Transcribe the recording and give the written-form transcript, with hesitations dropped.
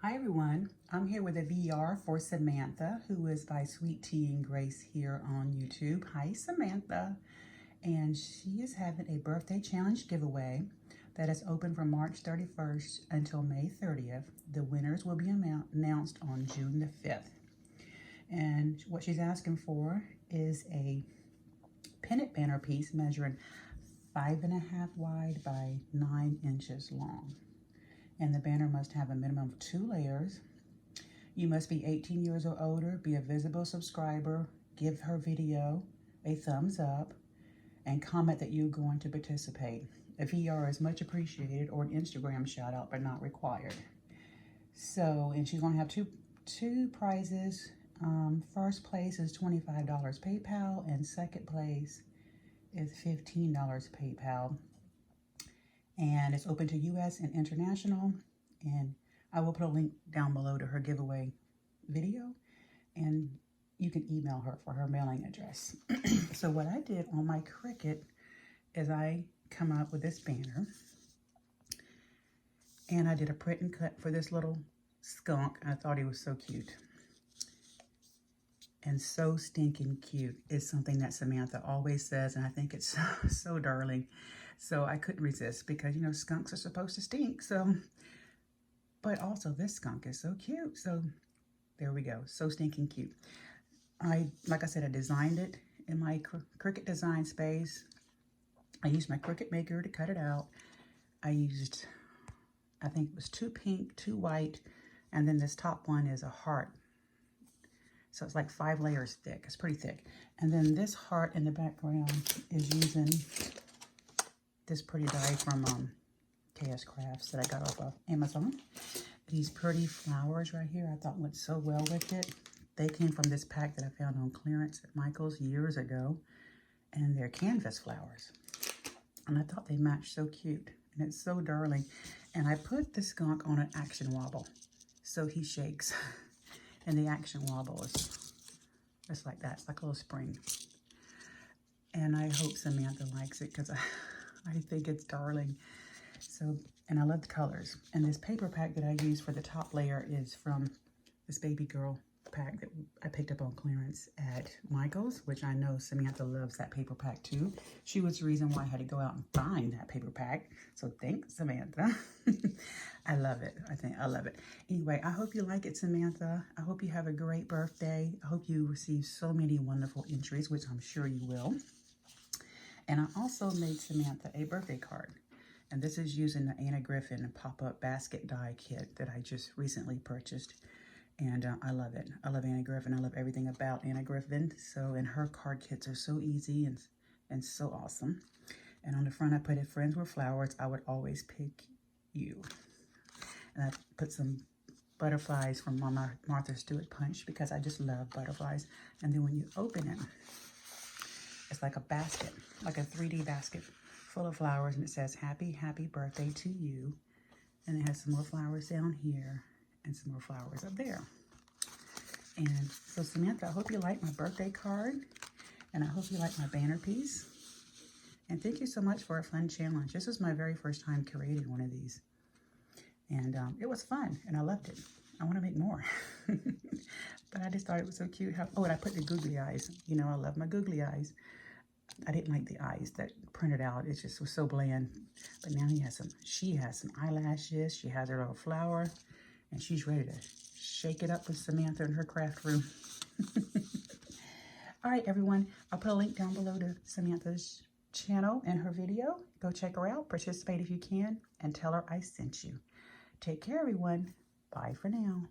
Hi everyone, I'm here with a VR for Samantha, who is by Sweet Tea and Grace here on YouTube. Hi Samantha. And she is having a birthday challenge giveaway that is open from March 31st until May 30th. The winners will be announced on June the 5th. And what she's asking for is a pennant banner piece measuring 5.5 wide by 9 inches long. And the banner must have a minimum of 2 layers. You must be 18 years or older, be a visible subscriber, give her video a thumbs up, and comment that you're going to participate. A VR is much appreciated, or an Instagram shout out, but not required. So, and she's going to have two prizes. First place is $25 PayPal, and second place is $15 PayPal. And it's open to US and international. And I will put a link down below to her giveaway video, and you can email her for her mailing address. So what I did on my Cricut is I come up with this banner, and I did a print and cut for this little skunk. I thought he was so cute. And so stinking cute is something that Samantha always says, and I think it's so darling. So I couldn't resist because, you know, skunks are supposed to stink. So, but also this skunk is so cute. So there we go. So stinking cute. Like I said, I designed it in my Cricut design space. I used my Cricut maker to cut it out. I used, I think it was 2 pink, 2 white, and then this top one is a heart. So it's like 5 layers thick. It's pretty thick. And then this heart in the background is using this pretty die from KS Crafts that I got off of Amazon. These pretty flowers right here I thought went so well with it. They came from this pack that I found on clearance at Michael's years ago. And they're canvas flowers. And I thought they matched so cute. And it's so darling. And I put the skunk on an action wobble. So he shakes. And the action wobble is just like that. It's like a little spring. And I hope Samantha likes it because I think it's darling. So, and I love the colors. And this paper pack that I use for the top layer is from this baby girl pack that I picked up on clearance at Michael's, which I know Samantha loves that paper pack too. She was the reason why I had to go out and find that paper pack. So thanks, Samantha. I love it. I love it. Anyway, I hope you like it, Samantha. I hope you have a great birthday. I hope you receive so many wonderful entries, which I'm sure you will. And I also made Samantha a birthday card. And this is using the Anna Griffin pop-up basket die kit that I just recently purchased. And I love it. I love Anna Griffin. I love everything about Anna Griffin. So, and her card kits are so easy and so awesome. And on the front, I put it, friends with flowers, I would always pick you. And I put some butterflies from Mama Martha Stewart Punch because I just love butterflies. And then when you open it, it's like a basket, like a 3D basket full of flowers. And it says, happy, happy birthday to you. And it has some more flowers down here and some more flowers up there. And so Samantha, I hope you like my birthday card. And I hope you like my banner piece. And thank you so much for a fun challenge. This was my very first time creating one of these. And it was fun, and I loved it. I want to make more. But I just thought it was so cute. Oh, and I put the googly eyes. You know, I love my googly eyes. I didn't like the eyes that printed out. It just was so bland. But now she has some eyelashes. She has her little flower. And she's ready to shake it up with Samantha in her craft room. All right, everyone. I'll put a link down below to Samantha's channel and her video. Go check her out. Participate if you can. And tell her I sent you. Take care, everyone. Bye for now.